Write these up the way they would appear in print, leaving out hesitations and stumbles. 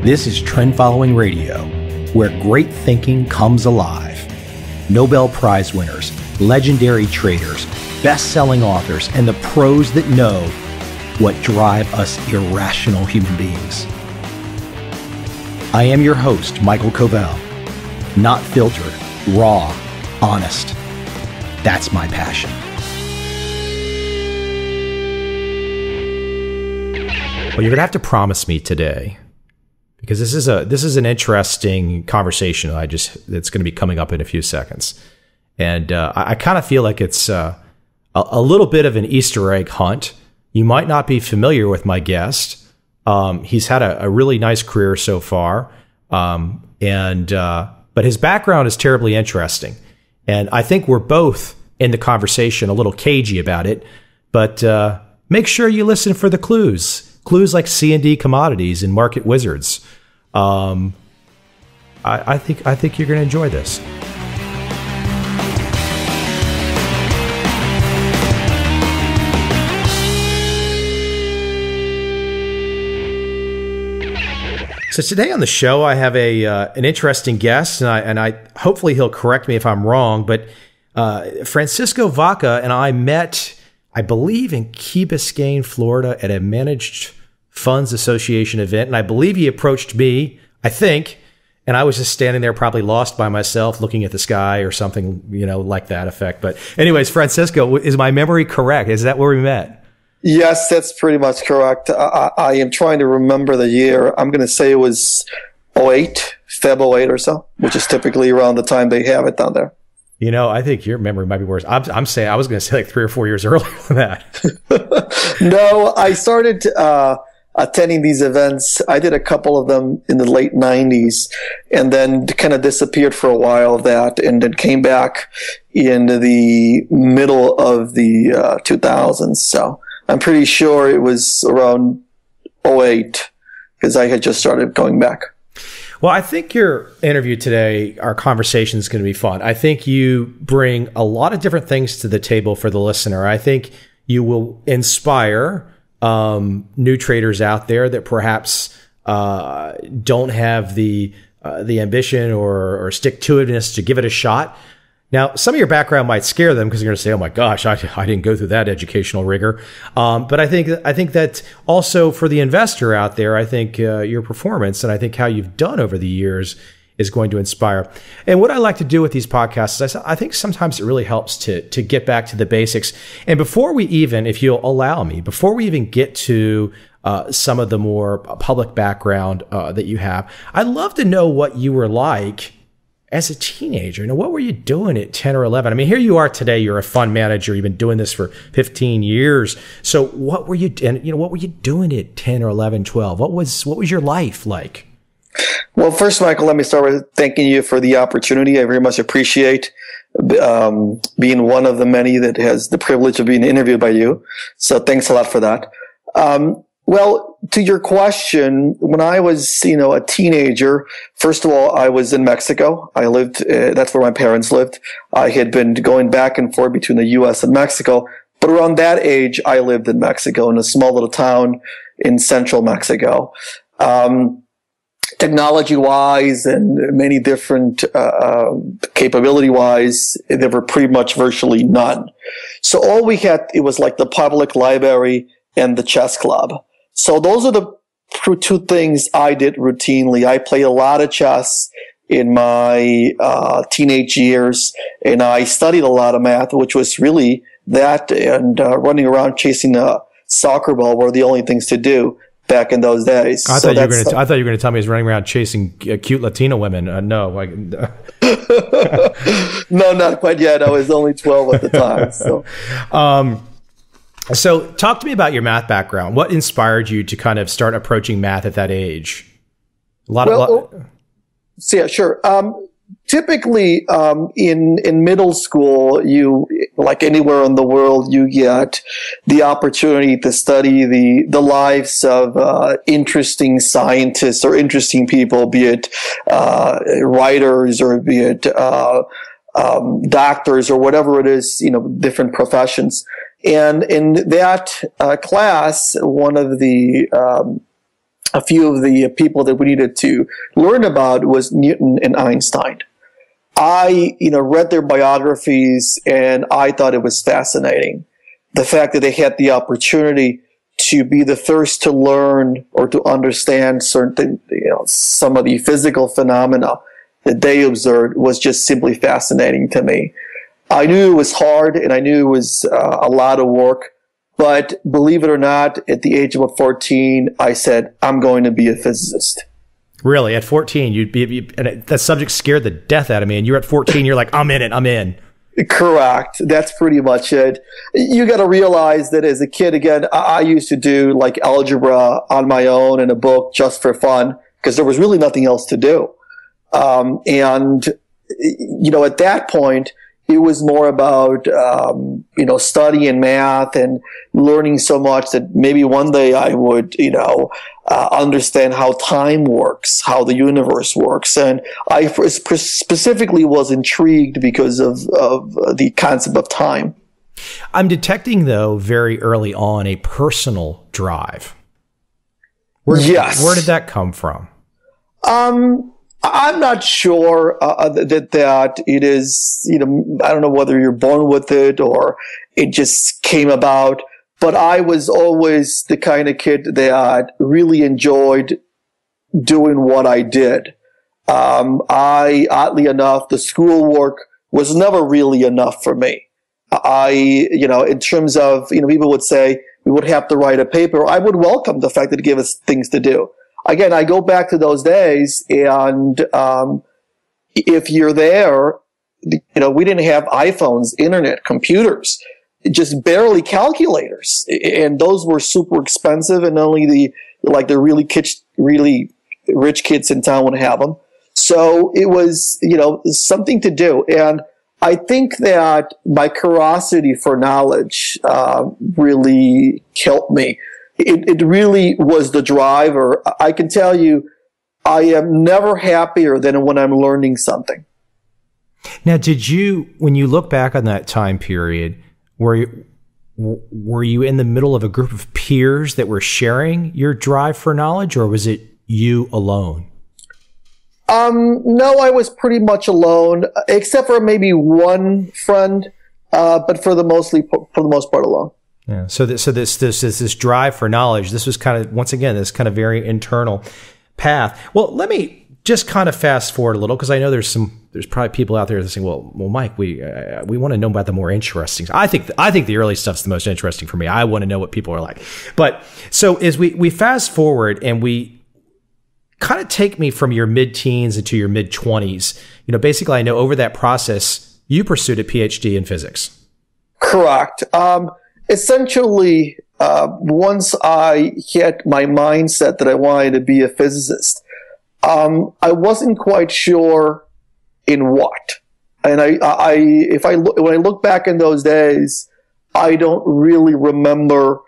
This is Trend Following Radio, where great thinking comes alive. Nobel Prize winners, legendary traders, best-selling authors, and the pros that know what drive us irrational human beings. I am your host, Michael Covel. Not filtered, raw, honest. That's my passion. Well, you're going to have to promise me today, because this is an interesting conversation that's going to be coming up in a few seconds. And I kind of feel like it's a little bit of an Easter egg hunt. You might not be familiar with my guest. He's had a really nice career so far, but his background is terribly interesting. And I think we're both in the conversation a little cagey about it, but make sure you listen for the clues. Clues like C&D Commodities and Market Wizards. I think you're going to enjoy this. So today on the show, I have an interesting guest, and I hopefully he'll correct me if I'm wrong. But Francisco Vaca and I met, I believe, in Key Biscayne, Florida, at a Managed Funds Association event. And I believe he approached me, I think, and I was just standing there probably lost by myself looking at the sky or something, like that effect. But anyways, Francisco, is my memory correct? Is that where we met? Yes, that's pretty much correct. I am trying to remember the year. I'm going to say it was 2008, Feb 08 or so, which is typically around the time they have it down there. I think your memory might be worse. I'm saying I was going to say like 3 or 4 years earlier than that. No, I started attending these events. I did a couple of them in the late 90s and then kind of disappeared for a while of that, and then came back in the middle of the 2000s. So I'm pretty sure it was around 2008 because I had just started going back. Well, I think your interview today, our conversation is going to be fun. I think you bring a lot of different things to the table for the listener. I think you will inspire new traders out there that perhaps don't have the ambition or stick-to-itiveness to give it a shot. Now, some of your background might scare them because they're going to say, "Oh my gosh, I didn't go through that educational rigor." But I think that also for the investor out there, I think your performance and I think how you've done over the years is going to inspire. And what I like to do with these podcasts is I think sometimes it really helps to get back to the basics. And before we even, if you'll allow me, before we even get to some of the more public background that you have, I'd love to know what you were like as a teenager. What were you doing at 10 or 11? I mean, here you are today. You're a fund manager. You've been doing this for 15 years. So what were you doing at 10 or 11, 12? What was your life like? Well, first, Michael, let me start with thanking you for the opportunity. I very much appreciate being one of the many that has the privilege of being interviewed by you. So thanks a lot for that. Well, to your question, when I was, a teenager, first of all, I was in Mexico. I lived, that's where my parents lived. I had been going back and forth between the U.S. and Mexico. But around that age, I lived in Mexico, in a small little town in central Mexico. Technology-wise and many different capability-wise, there were pretty much virtually none. So all we had, it was like the public library and the chess club. So those are the two things I did routinely. I played a lot of chess in my teenage years, and I studied a lot of math, which was really that, and running around chasing a soccer ball were the only things to do back in those days. I thought you were going to tell me he was running around chasing cute Latino women. No. No, not quite yet. I was only 12 at the time. So talk to me about your math background. What inspired you to kind of start approaching math at that age? Yeah, sure. Typically, in middle school, you, like anywhere in the world, you get the opportunity to study the lives of interesting scientists or interesting people, be it writers or be it doctors or whatever it is, different professions. And in that class, one of the a few of the people that we needed to learn about was Newton and Einstein. I, read their biographies and I thought it was fascinating. The fact that they had the opportunity to be the first to learn or to understand certain, some of the physical phenomena that they observed was just simply fascinating to me. I knew it was hard and I knew it was a lot of work, but believe it or not, at the age of about 14, I said, I'm going to be a physicist. Really? At 14, and that subject scared the death out of me. And you're at 14, you're like, I'm in it, I'm in. Correct. That's pretty much it. You got to realize that as a kid, again, I used to do like algebra on my own in a book just for fun because there was really nothing else to do. And at that point, it was more about, studying math and learning so much that maybe one day I would, understand how time works, how the universe works. And I specifically was intrigued because of the concept of time. I'm detecting, though, very early on a personal drive. Where did that come from? I'm not sure that it is, I don't know whether you're born with it or it just came about, but I was always the kind of kid that really enjoyed doing what I did. Oddly enough, the schoolwork was never really enough for me. In terms of, people would say we would have to write a paper. I would welcome the fact that it gave us things to do. Again, I go back to those days, and if you're there, we didn't have iPhones, internet, computers, just barely calculators, and those were super expensive, and only the really rich kids in town would have them. So it was, something to do, and I think that my curiosity for knowledge really helped me. It really was the driver. I can tell you, I am never happier than when I'm learning something. Now, when you look back on that time period, were you in the middle of a group of peers that were sharing your drive for knowledge, or was it you alone? No, I was pretty much alone, except for maybe one friend, but for the most part alone. Yeah. So this drive for knowledge, this was kind of, once again, this kind of very internal path. Well, let me just kind of fast forward a little, because I know there's probably people out there that saying, well, Mike, we want to know about the more interesting. I think the early stuff's the most interesting for me. I want to know what people are like. But so as we fast forward and we kind of take me from your mid-teens into your mid-20s, basically I know over that process you pursued a Ph.D. in physics. Correct. Essentially, once I hit my mindset that I wanted to be a physicist, I wasn't quite sure in what. And when I look back in those days, I don't really remember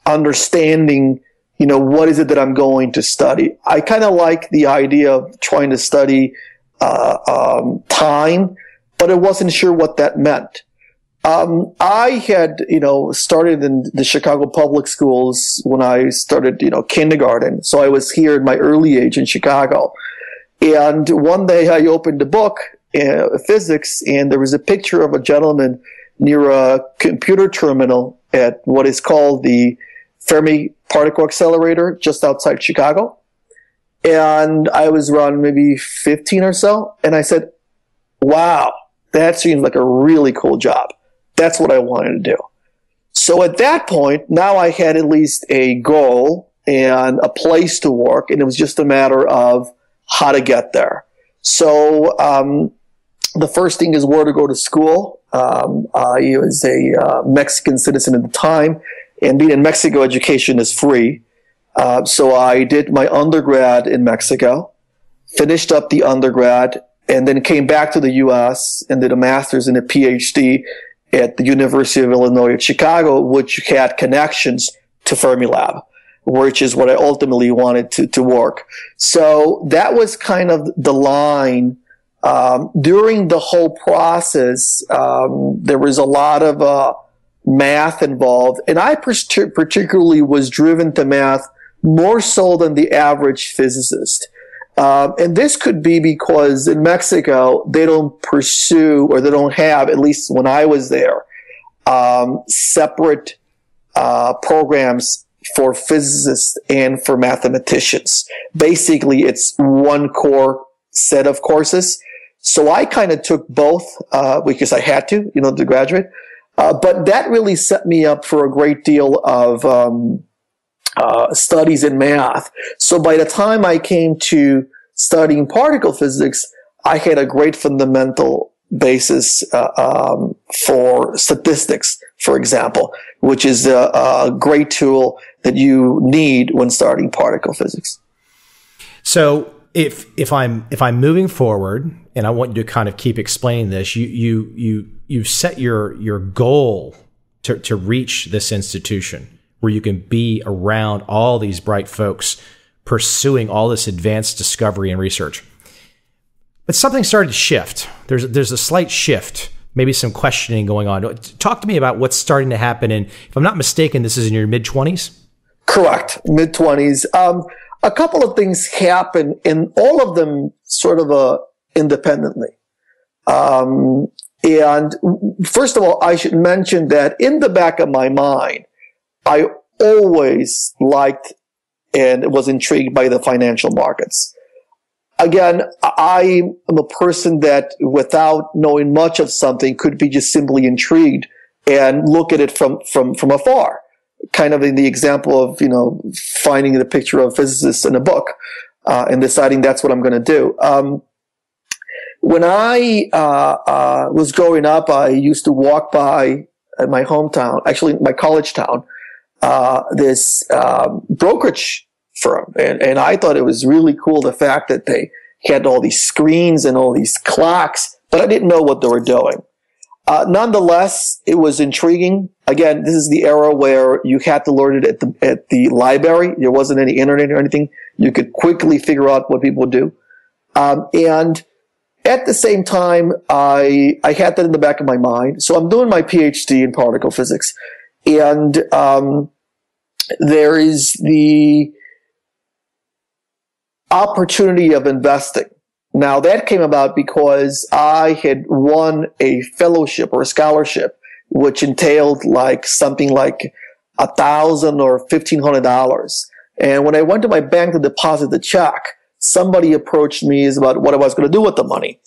understanding, what is it that I'm going to study. I kind of like the idea of trying to study time, but I wasn't sure what that meant. I had, started in the Chicago public schools when I started, kindergarten. So I was here at my early age in Chicago. And one day I opened a book, physics, and there was a picture of a gentleman near a computer terminal at what is called the Fermi Particle Accelerator just outside Chicago. And I was around maybe 15 or so. And I said, wow, that seems like a really cool job. That's what I wanted to do. So at that point, now I had at least a goal and a place to work, and it was just a matter of how to get there. So the first thing is where to go to school. I was a Mexican citizen at the time, and being in Mexico, education is free. So I did my undergrad in Mexico, finished up the undergrad, and then came back to the U.S. and did a master's and a Ph.D. at the University of Illinois at Chicago, which had connections to Fermilab, which is what I ultimately wanted to work. So that was kind of the line. During the whole process, there was a lot of math involved, and I particularly was driven to math more so than the average physicist. And this could be because in Mexico, they don't pursue, or they don't have, at least when I was there, separate programs for physicists and for mathematicians. Basically, it's one core set of courses. So I kind of took both because I had to, to graduate. But that really set me up for a great deal of studies in math. So by the time I came to studying particle physics, I had a great fundamental basis for statistics, for example, which is a great tool that you need when starting particle physics. So if I'm moving forward, and I want you to kind of keep explaining this, you set your goal to reach this institution where you can be around all these bright folks pursuing all this advanced discovery and research. But something started to shift. There's a slight shift, maybe some questioning going on. Talk to me about what's starting to happen. And if I'm not mistaken, this is in your mid-20s? Correct, mid-20s. A couple of things happen, and all of them sort of independently. And first of all, I should mention that in the back of my mind, I always liked and was intrigued by the financial markets. Again, I am a person that, without knowing much of something, could be just simply intrigued and look at it from afar. Kind of in the example of, finding the picture of physicists in a book and deciding that's what I'm going to do. When I was growing up, I used to walk by at my hometown, actually my college town, this brokerage firm. And I thought it was really cool, the fact that they had all these screens and all these clocks, but I didn't know what they were doing. Nonetheless, it was intriguing. Again, this is the era where you had to learn it at the library. There wasn't any internet or anything. You could quickly figure out what people would do. And at the same time, I had that in the back of my mind. So I'm doing my Ph.D. in particle physics. And there is the opportunity of investing. Now, that came about because I had won a fellowship or a scholarship, which entailed something like $1,000 or $1,500. And when I went to my bank to deposit the check, somebody approached me about what I was going to do with the money.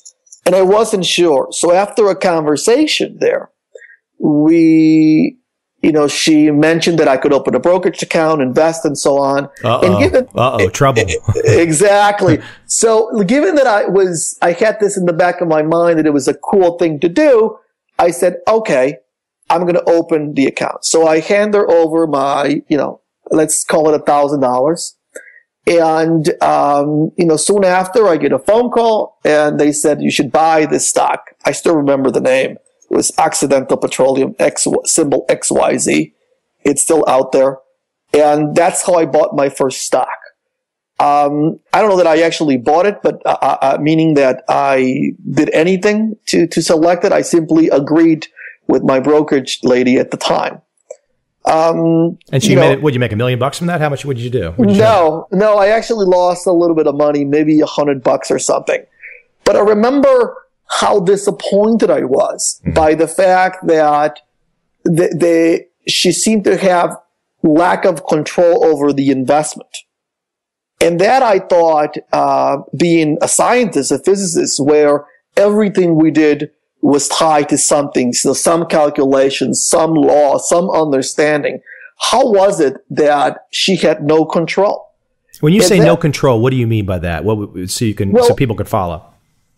And I wasn't sure. So after a conversation there, she mentioned that I could open a brokerage account, invest, and so on. Trouble. Exactly. So given that I had this in the back of my mind that it was a cool thing to do, I said, okay, I'm going to open the account. So I hand her over my, let's call it $1,000. And, soon after I get a phone call and they said, you should buy this stock. I still remember the name. It was Occidental Petroleum, symbol XYZ. It's still out there. And that's how I bought my first stock. I don't know that I actually bought it, but meaning that I did anything to select it. I simply agreed with my brokerage lady at the time. And she made it, would you make $1 million from that? How much would you do? No, I actually lost a little bit of money, maybe $100 or something. But I remember how disappointed I was by the fact that she seemed to have lack of control over the investment. And that I thought, being a scientist, a physicist, where everything we did was tied to something, so some calculations, some law, some understanding. How was it that she had no control? When you say no control, what do you mean by that? So people could follow.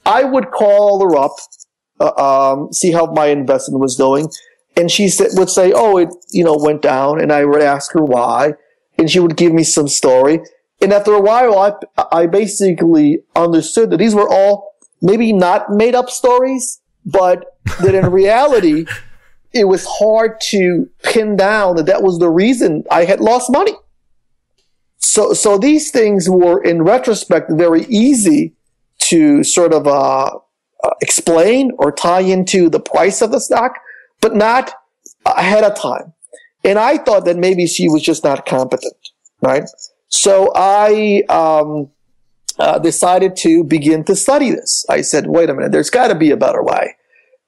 I would call her up, see how my investment was going, and she would say, "Oh, it went down," and I would ask her why, and she would give me some story. And after a while, I basically understood that these were all maybe not made up stories, but that in reality, it was hard to pin down that was the reason I had lost money. So these things were, in retrospect, very easy to sort of explain or tie into the price of the stock, but not ahead of time. And I thought that maybe she was just not competent, right? So I decided to begin to study this. I said, wait a minute, there's got to be a better way.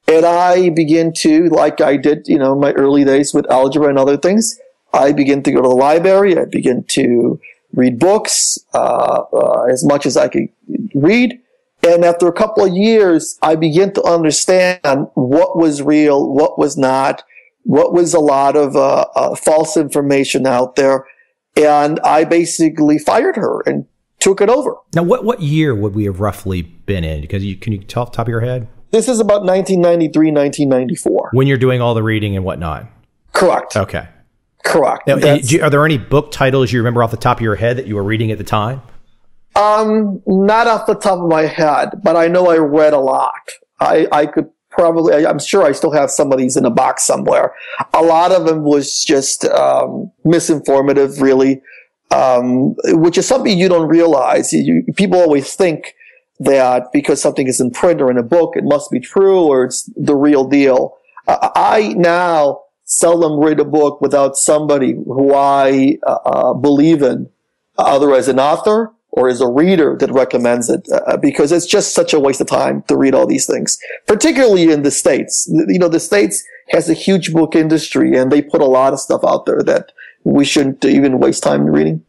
And I began to, like I did, in my early days with algebra and other things, I began to go to the library. I began to read books as much as I could read. And after a couple of years, I began to understand what was real, what was not, what was a lot of false information out there. And I basically fired her and took it over. Now, what year would we have roughly been in? Because can you tell off the top of your head? This is about 1993, 1994. When you're doing all the reading and whatnot? Correct. Okay. Correct. Now, are there any book titles you remember off the top of your head that you were reading at the time? Not off the top of my head, but I know I read a lot. I could probably, I'm sure I still have some of these in a box somewhere. A lot of them was just misinformative, really, which is something you don't realize. People always think that because something is in print or in a book, it must be true or it's the real deal. I now seldom read a book without somebody who I believe in, either as an author or as a reader that recommends it, because it's just such a waste of time to read all these things, particularly in the States. The States has a huge book industry, and they put a lot of stuff out there that we shouldn't even waste time reading.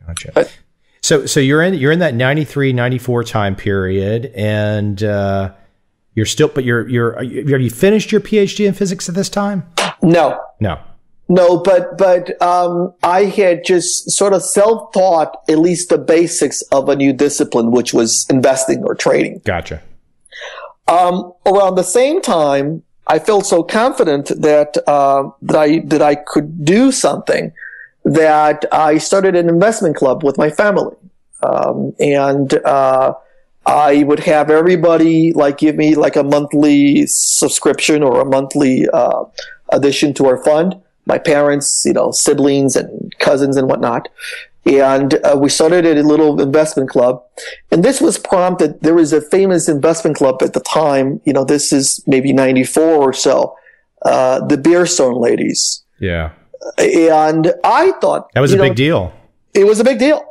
Gotcha. But, so you're in that 93, 94 time period, and you're still, but have you finished your PhD in physics at this time? No, but I had just sort of self-taught at least the basics of a new discipline, which was investing or trading. Gotcha. Around the same time, I felt so confident that I could do something that I started an investment club with my family, and I would have everybody give me a monthly subscription or a monthly addition to our fund. My parents, siblings and cousins and whatnot. And we started a little investment club. And this was prompted, there was a famous investment club at the time, this is maybe 94 or so, the Beerstone ladies. Yeah. And I thought... That was a big deal. It was a big deal.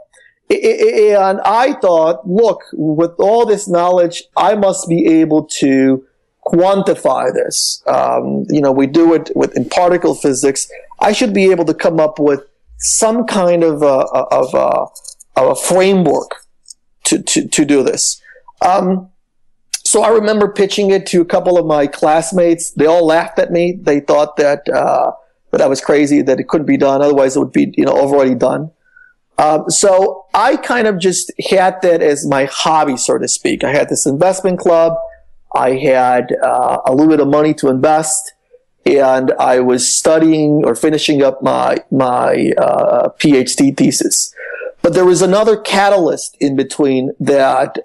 And I thought, look, with all this knowledge, I must be able to quantify this. We do it in particle physics. I should be able to come up with some kind of a framework to do this. So I remember pitching it to a couple of my classmates. They all laughed at me. They thought that I was crazy, that it couldn't be done. Otherwise, it would be already done. So I kind of just had that as my hobby, so to speak. I had this investment club. I had a little bit of money to invest, and I was studying or finishing up my Ph.D. thesis. But there was another catalyst in between that,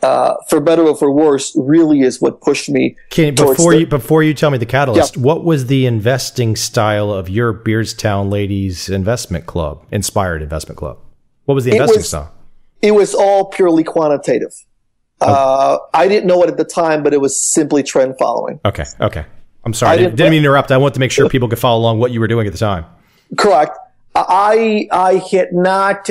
for better or for worse, really is what pushed me. Before you tell me the catalyst, What was the investing style of your Beardstown Ladies Investment Club, Inspired Investment Club? What was the investing style? It was all purely quantitative. I didn't know it at the time, but it was simply trend following. Okay. I'm sorry. I didn't mean to interrupt. I want to make sure people could follow along what you were doing at the time. Correct. I had not,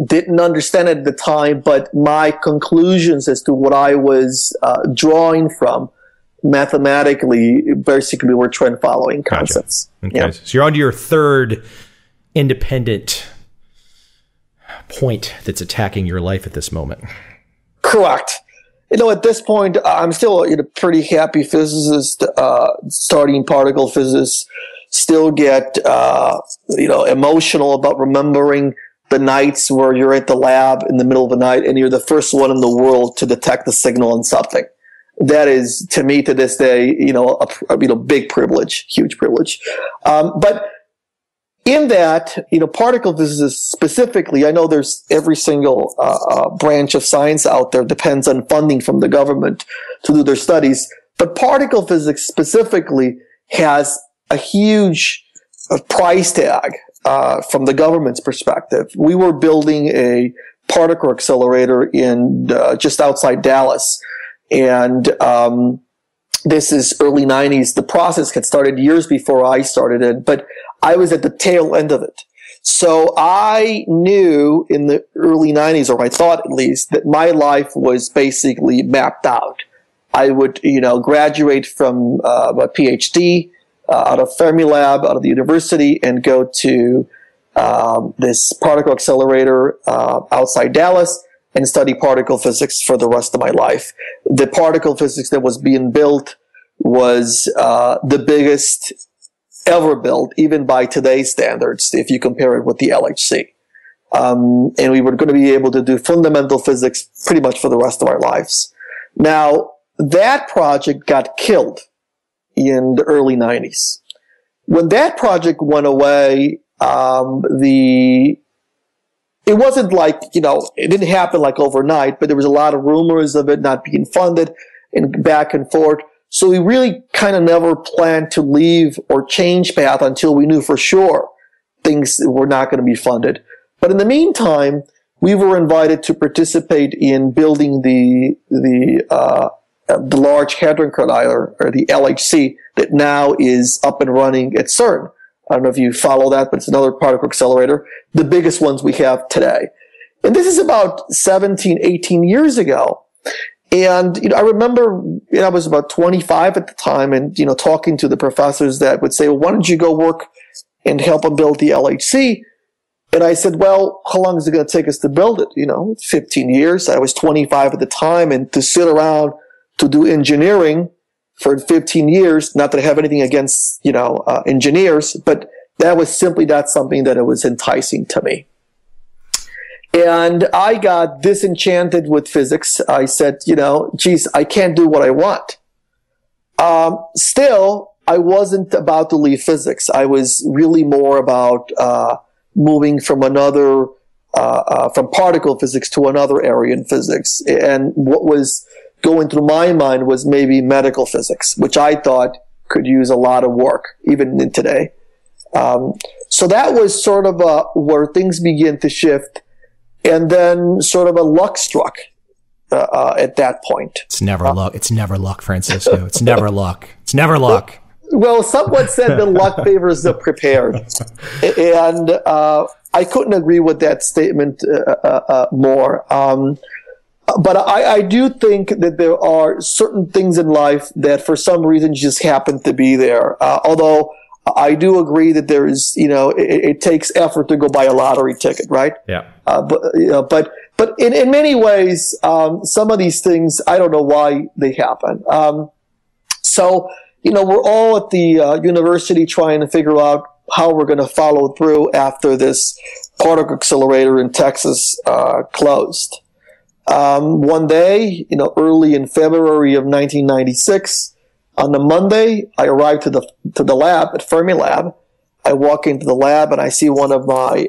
didn't understand it at the time, but my conclusions as to what I was drawing from mathematically basically were trend following concepts. Gotcha. Okay. Yeah. So you're on to your third independent point that's attacking your life at this moment. Correct. At this point, I'm still a pretty happy physicist, studying particle physics, still get, emotional about remembering the nights where you're at the lab in the middle of the night and you're the first one in the world to detect the signal on something. That is, to me, to this day, a big privilege, huge privilege. But in that, particle physics specifically, I know there's every single branch of science out there depends on funding from the government to do their studies. But particle physics specifically has a huge price tag from the government's perspective. We were building a particle accelerator in just outside Dallas, and this is early 90s. The process had started years before I started it, but I was at the tail end of it. So I knew in the early 90s, or I thought at least, that my life was basically mapped out. I would, graduate from a Ph.D. Out of Fermilab, out of the university, and go to this particle accelerator outside Dallas and study particle physics for the rest of my life. The particle physics that was being built was the biggest ever built, even by today's standards, if you compare it with the LHC. And we were going to be able to do fundamental physics pretty much for the rest of our lives. Now, that project got killed in the early 90s. When that project went away, it wasn't like, it didn't happen like overnight, but there was a lot of rumors of it not being funded and back and forth. So we really kind of never planned to leave or change path until we knew for sure things were not going to be funded. But in the meantime, we were invited to participate in building the Large Hadron Collider, or the LHC, that now is up and running at CERN. I don't know if you follow that, but it's another particle accelerator, the biggest ones we have today. And this is about 17, 18 years ago. And, I remember, I was about 25 at the time, and, talking to the professors that would say, well, why don't you go work and help them build the LHC? And I said, well, how long is it going to take us to build it? 15 years. I was 25 at the time, and to sit around to do engineering for 15 years, not that I have anything against, engineers, but that was simply not something that it was enticing to me. And I got disenchanted with physics. I said, geez, I can't do what I want. Still, I wasn't about to leave physics. I was really more about moving from from particle physics to another area in physics. And what was going through my mind was maybe medical physics, which I thought could use a lot of work, even in today. So that was sort of where things began to shift. And then sort of a luck struck at that point. It's never luck. It's never luck, Francisco. It's never luck. It's never luck. Well, someone said that luck favors the prepared. And I couldn't agree with that statement more. But I do think that there are certain things in life that for some reason just happen to be there. Although I do agree that there is, it takes effort to go buy a lottery ticket, right? Yeah. But in many ways, some of these things, I don't know why they happen. So, we're all at the university trying to figure out how we're going to follow through after this particle accelerator in Texas closed. One day, early in February of 1996, on a Monday, I arrived to the lab at Fermilab. I walk into the lab and I see one of my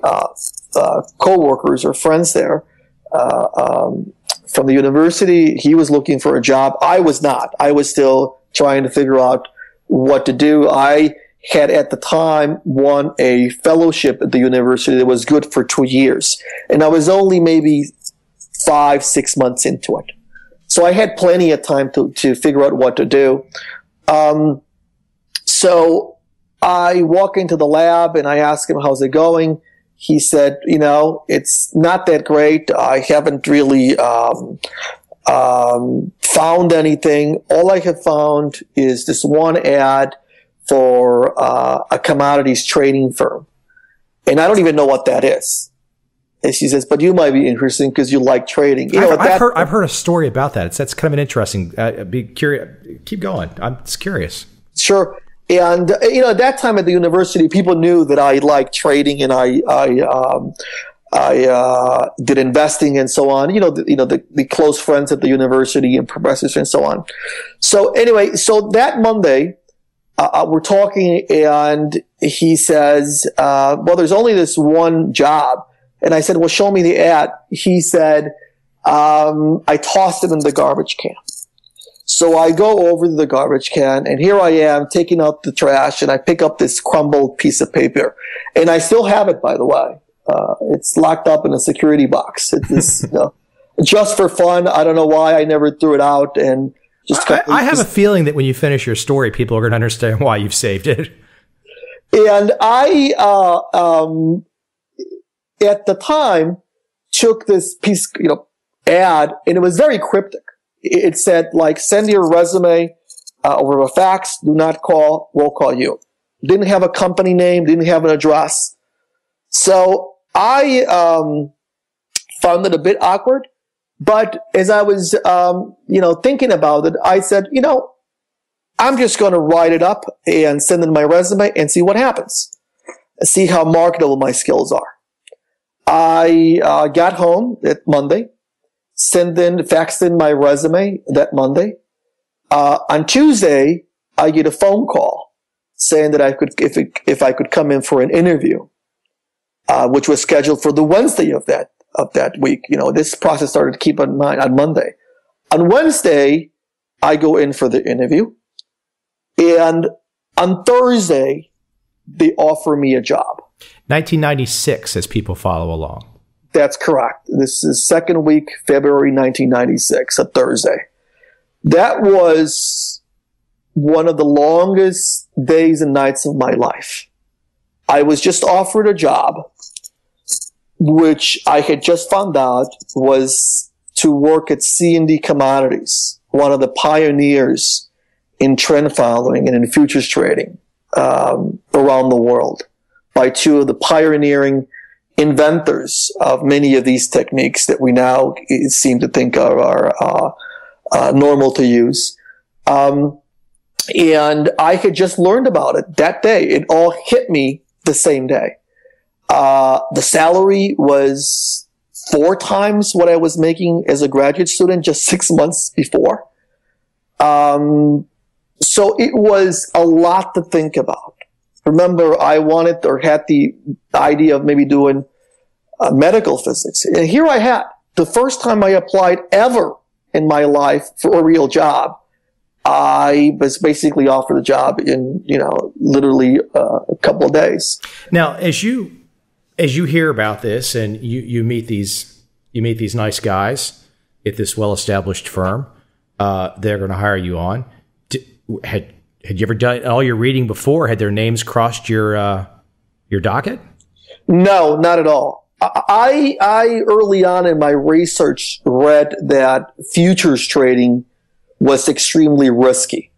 co-workers or friends there from the university. He was looking for a job. I was not. I was still trying to figure out what to do. I had at the time won a fellowship at the university that was good for 2 years. And I was only maybe 5-6 months into it. So I had plenty of time to figure out what to do. So I walk into the lab and I ask him, how's it going? He said, it's not that great. I haven't really found anything. All I have found is this one ad for a commodities trading firm. And I don't even know what that is. And she says, but you might be interesting because you like trading. I've heard a story about that. That's kind of an interesting. Be curious. Keep going. I'm just curious. Sure. And at that time at the university, people knew that I liked trading, and I did investing and so on. The close friends at the university and professors and so on. So anyway, so that Monday, we're talking, and he says, "Well, there's only this one job." And I said, well, show me the ad. He said, I tossed it in the garbage can. So I go over to the garbage can, and here I am taking out the trash, and I pick up this crumbled piece of paper. And I still have it, by the way. It's locked up in a security box. It's just for fun. I don't know why I never threw it out. And I have a feeling that when you finish your story, people are going to understand why you've saved it. And I at the time took this piece, ad, and it was very cryptic. It said, like, send your resume over a fax, do not call, we'll call you. Didn't have a company name, didn't have an address. So I found it a bit awkward. But as I was, thinking about it, I said, I'm just going to write it up and send in my resume and see what happens. See how marketable my skills are. I got home that Monday, faxed in my resume that Monday. On Tuesday, I get a phone call saying that if I could come in for an interview, which was scheduled for the Wednesday of that week. This process started to keep in mind on Monday. On Wednesday, I go in for the interview, and on Thursday, they offer me a job. 1996, as people follow along. That's correct. This is second week, February 1996, a Thursday. That was one of the longest days and nights of my life. I was just offered a job, which I had just found out was to work at C&D Commodities, one of the pioneers in trend following and in futures trading around the world, by two of the pioneering inventors of many of these techniques that we now seem to think are normal to use. And I had just learned about it that day. It all hit me the same day. The salary was 4 times what I was making as a graduate student just 6 months before. So it was a lot to think about. Remember, I wanted or had the idea of maybe doing medical physics. And here I had the first time I applied ever in my life for a real job. I was basically offered a job in, literally a couple of days. Now, as you hear about this and you meet these nice guys at this well-established firm, they're going to hire you on. Had you ever done all your reading before? Had their names crossed your docket? No, not at all. I early on in my research read that futures trading was extremely risky.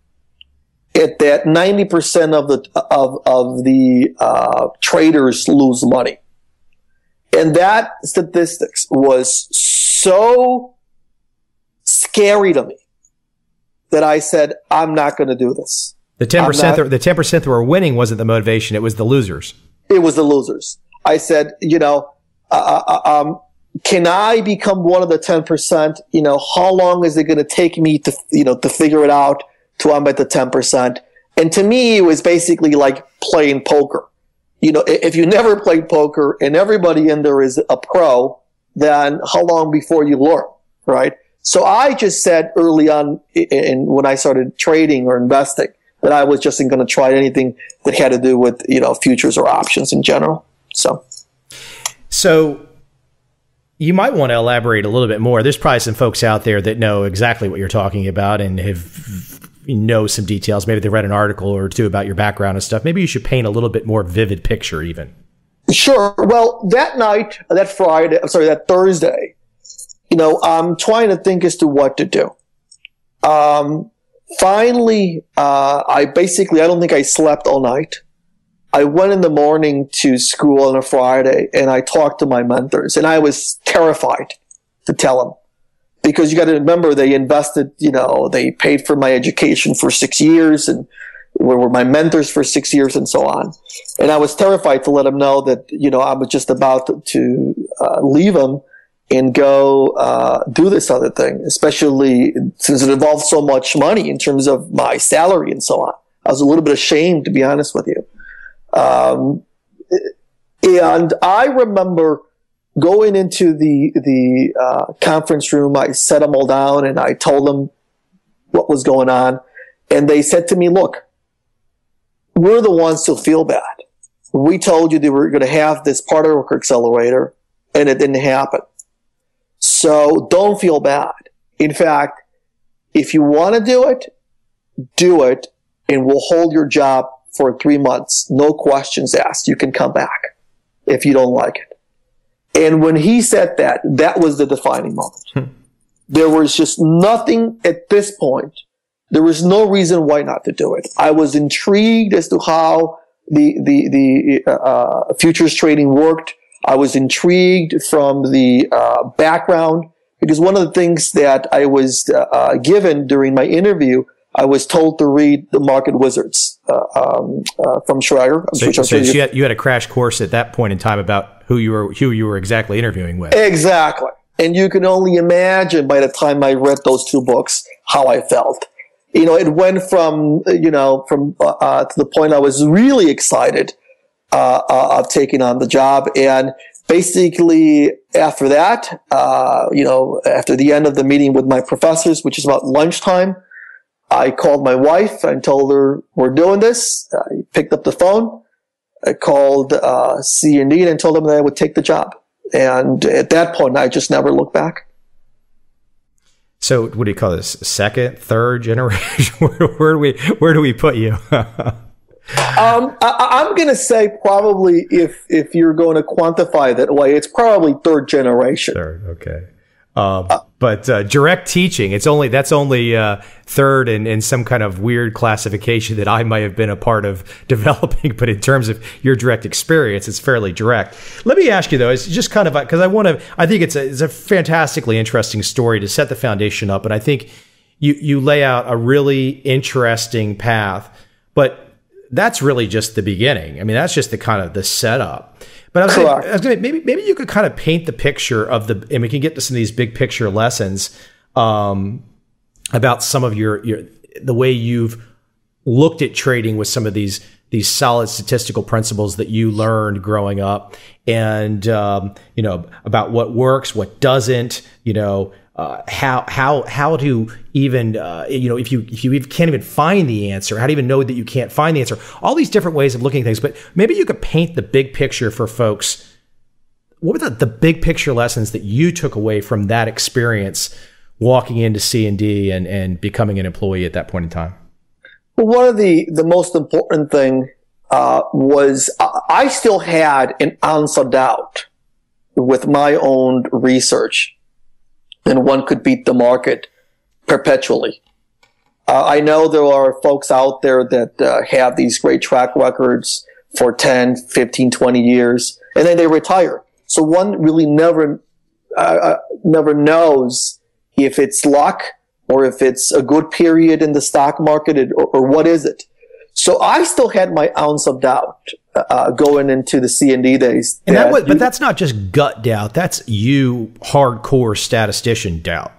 That 90% of the traders lose money. And that statistics was so scary to me that I said, I'm not going to do this. The 10% the 10% that were winning wasn't the motivation. It was the losers. It was the losers. I said, can I become one of the 10%? How long is it going to take me to figure it out till I'm at the 10%? And to me, it was basically like playing poker. If you never played poker and everybody in there is a pro, then how long before you learn, right? So I just said early on when I started trading or investing that I was just going to try anything that had to do with, futures or options in general. So you might want to elaborate a little bit more. There's probably some folks out there that know exactly what you're talking about and know some details. Maybe they read an article or two about your background and stuff. Maybe you should paint a little bit more vivid picture even. Sure. Well, that night, that Thursday, I'm trying to think as to what to do. Finally, I don't think I slept all night. I went in the morning to school on a Friday and I talked to my mentors, and I was terrified to tell them, because you got to remember they invested, they paid for my education for 6 years and were my mentors for 6 years and so on. And I was terrified to let them know that, I was just about to leave them and go do this other thing, especially since it involved so much money in terms of my salary and so on. I was a little bit ashamed, to be honest with you. And I remember going into the conference room. I set them all down and I told them what was going on. And they said to me, look, we're the ones who feel bad. We told you they were going to have this particle accelerator and it didn't happen. So don't feel bad. In fact, if you want to do it, and we'll hold your job for 3 months. No questions asked. You can come back if you don't like it. And when he said that, that was the defining moment. There was just nothing at this point. There was no reason why not to do it. I was intrigued as to how the futures trading worked. I was intrigued from the background, because one of the things that I was given during my interview, I was told to read The Market Wizards from Schreier. So you had a crash course at that point in time about who you were exactly interviewing with. Exactly. And you can only imagine by the time I read those two books how I felt. It went from to the point I was really excited of taking on the job. And basically after that, after the end of the meeting with my professors, which is about lunchtime, I called my wife and told her we're doing this. I picked up the phone. I called C&D and told them that I would take the job. And at that point, I just never looked back. So what do you call this? Second, third generation? where do we put you? I'm going to say probably if you're going to quantify that way, it's probably third generation. Third, okay. But direct teaching, that's only third in some kind of weird classification that I might have been a part of developing. But in terms of your direct experience, it's fairly direct. Let me ask you though, it's just kind of because I think it's a fantastically interesting story to set the foundation up, and I think you lay out a really interesting path. But that's really just the beginning. I mean, that's just the kind of the setup. But I was going maybe you could kind of paint the picture of and we can get to some of these big picture lessons about some of the way you've looked at trading with some of these solid statistical principles that you learned growing up, and about what works, what doesn't, how to even if you can't even find the answer, how to even know that you can't find the answer, all these different ways of looking at things. But maybe you could paint the big picture for folks. What were the big picture lessons that you took away from that experience walking into C&D and becoming an employee at that point in time? Well, one of the most important thing was I still had an ounce of doubt with my own research, and one could beat the market perpetually. I know there are folks out there that have these great track records for 10, 15, 20 years, and then they retire. So one really never knows if it's luck or if it's a good period in the stock market or what is it. So I still had my ounce of doubt going into the C&D days. But that's not just gut doubt. That's you hardcore statistician doubt.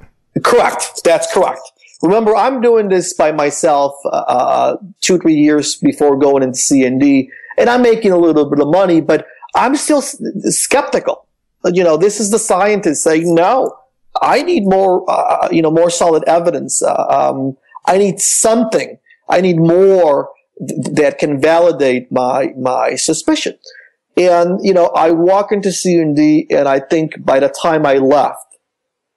Correct. That's correct. Remember, I'm doing this by myself 2-3 years before going into C&D, and I'm making a little bit of money, but I'm still skeptical. This is the scientist saying, no, I need more, more solid evidence. I need something. I need more that can validate my suspicion. And, I walk into C&D, and I think by the time I left,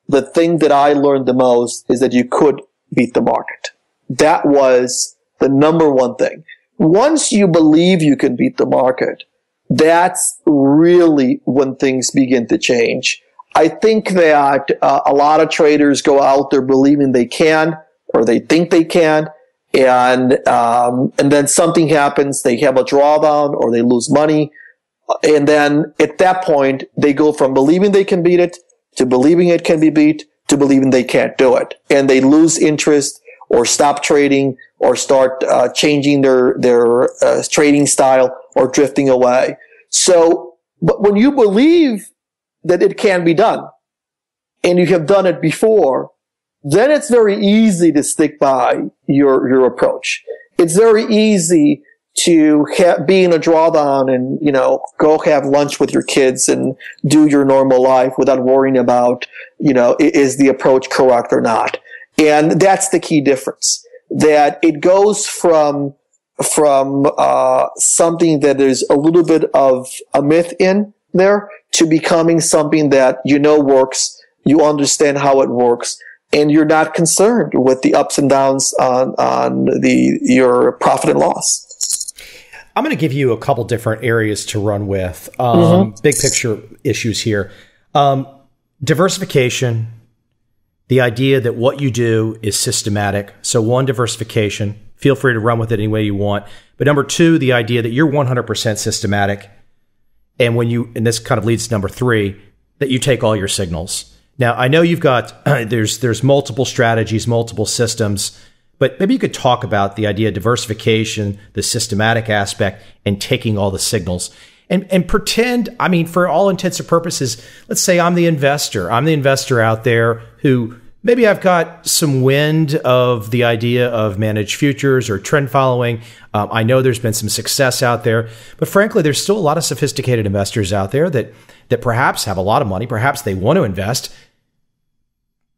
the thing that I learned the most is that you could beat the market. That was the number one thing. Once you believe you can beat the market, that's really when things begin to change. I think that a lot of traders go out there believing they can, or they think they can, and then something happens. They have a drawdown or they lose money, and then at that point they go from believing they can beat it to believing it can be beat to believing they can't do it, and they lose interest or stop trading or start changing their trading style or drifting away. So, but when you believe that it can be done and you have done it before, then it's very easy to stick by your approach. It's very easy to be in a drawdown and, go have lunch with your kids and do your normal life without worrying about, is the approach correct or not? And that's the key difference, that it goes from something that there's a little bit of a myth in there to becoming something that works, you understand how it works, and you're not concerned with the ups and downs on your profit and loss. I'm going to give you a couple different areas to run with. Big picture issues here. Diversification, the idea that what you do is systematic. So one, diversification. Feel free to run with it any way you want. But number two, the idea that you're 100% systematic. And and this kind of leads to number three, that you take all your signals. Now, I know you've got, there's multiple strategies, multiple systems, but maybe you could talk about the idea of diversification, the systematic aspect, and taking all the signals. And pretend, I mean, for all intents and purposes, let's say I'm the investor. I'm the investor out there who maybe I've got some wind of the idea of managed futures or trend following. I know there's been some success out there, but frankly, there's still a lot of sophisticated investors out there that perhaps have a lot of money, perhaps they want to invest,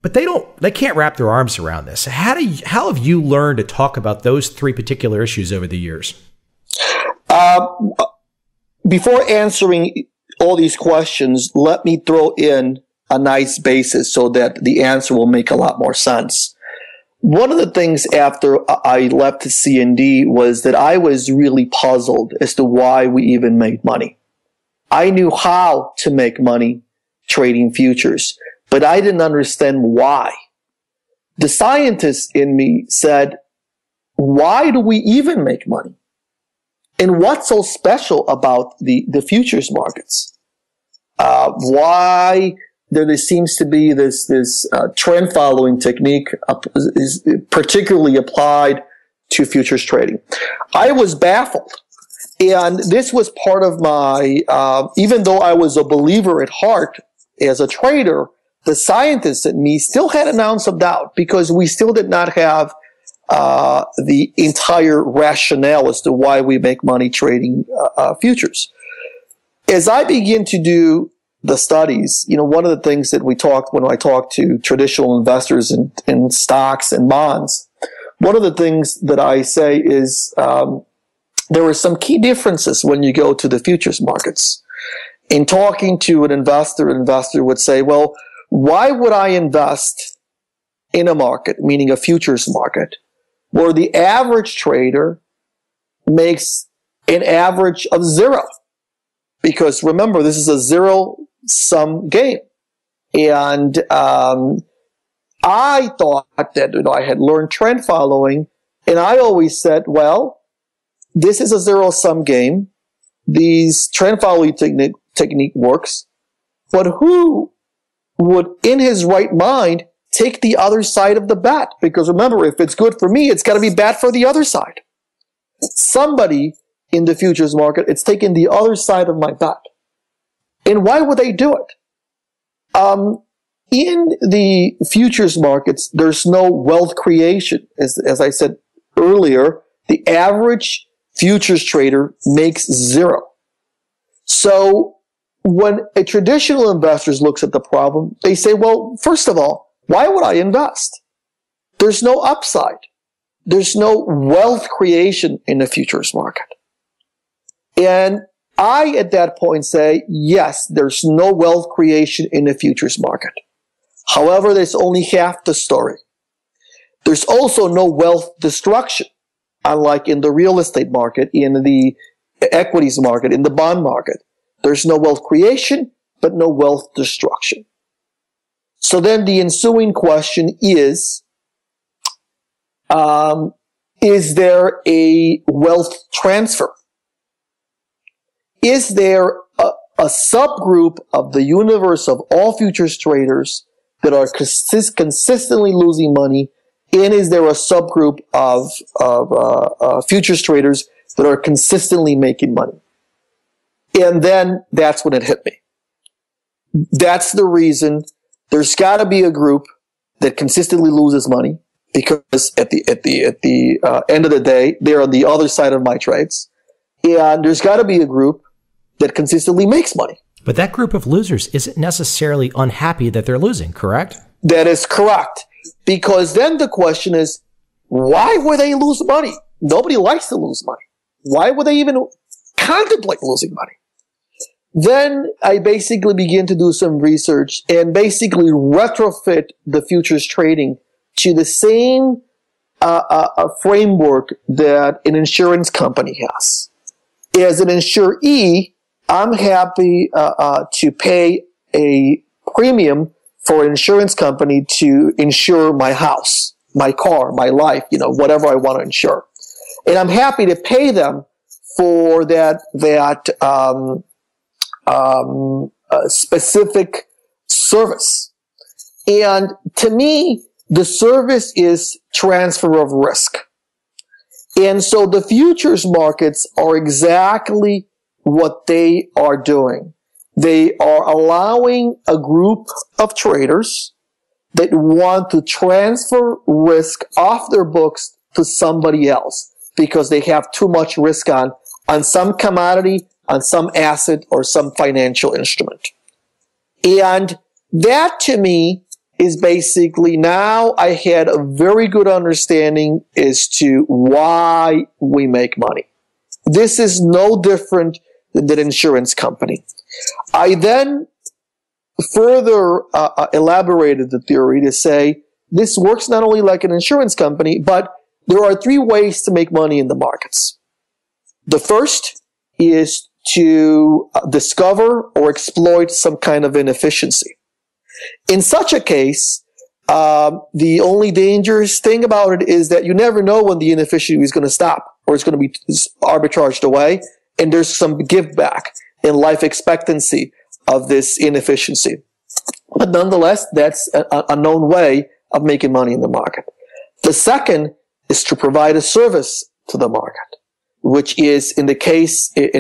but they can't wrap their arms around this. How have you learned to talk about those three particular issues over the years? Before answering all these questions, let me throw in a nice basis so that the answer will make a lot more sense. One of the things after I left C&D was that I was really puzzled as to why we even made money. I knew how to make money trading futures, but I didn't understand why. The scientist in me said, why do we even make money? And what's so special about the futures markets? Why there seems to be this trend following technique is particularly applied to futures trading. I was baffled. And this was part of my, even though I was a believer at heart as a trader, the scientist in me still had an ounce of doubt because we still did not have the entire rationale as to why we make money trading futures. As I begin to do the studies, one of the things that when I talk to traditional investors in stocks and bonds, one of the things that I say is there are some key differences when you go to the futures markets. In talking to an investor would say, well, why would I invest in a market, meaning a futures market, where the average trader makes an average of zero? Because remember, this is a zero-sum game. And I thought that I had learned trend following, and I always said, well, this is a zero-sum game. These trend following technique works. But who would, in his right mind, take the other side of the bet? Because remember, if it's good for me, it's got to be bad for the other side. Somebody in the futures market, it's taking the other side of my bet. And why would they do it? In the futures markets, there's no wealth creation. As I said earlier, the average futures trader makes zero. So when a traditional investor looks at the problem, they say, well, first of all, why would I invest? There's no upside. There's no wealth creation in the futures market. And I, at that point, say, yes, there's no wealth creation in the futures market. However, that's only half the story. There's also no wealth destruction, unlike in the real estate market, in the equities market, in the bond market. There's no wealth creation, but no wealth destruction. So then the ensuing question is there a wealth transfer? Is there a subgroup of the universe of all futures traders that are consistently losing money? And is there a subgroup of futures traders that are consistently making money? And then that's when it hit me. That's the reason there's got to be a group that consistently loses money, because at the end of the day, they're on the other side of my trades. And there's got to be a group that consistently makes money. But that group of losers isn't necessarily unhappy that they're losing, correct? That is correct. Because then the question is, why would they lose money? Nobody likes to lose money. Why would they even contemplate losing money? Then I basically begin to do some research and basically retrofit the futures trading to the same framework that an insurance company has. as an insuree, I'm happy to pay a premium for an insurance company to insure my house, my car, my life, whatever I want to insure. And I'm happy to pay them for that specific service. And to me, the service is transfer of risk. And so the futures markets are exactly what they are doing. They are allowing a group of traders that want to transfer risk off their books to somebody else because they have too much risk on some commodity, on some asset, or some financial instrument. And that to me is basically, now I had a very good understanding as to why we make money. This is no different than an insurance company. I then further elaborated the theory to say this works not only like an insurance company, but there are three ways to make money in the markets. The first is to discover or exploit some kind of inefficiency. In such a case, the only dangerous thing about it is that you never know when the inefficiency is going to stop or it's going to be arbitraged away, and there's some give back in life expectancy of this inefficiency. But nonetheless, that's a known way of making money in the market. The second is to provide a service to the market, which is in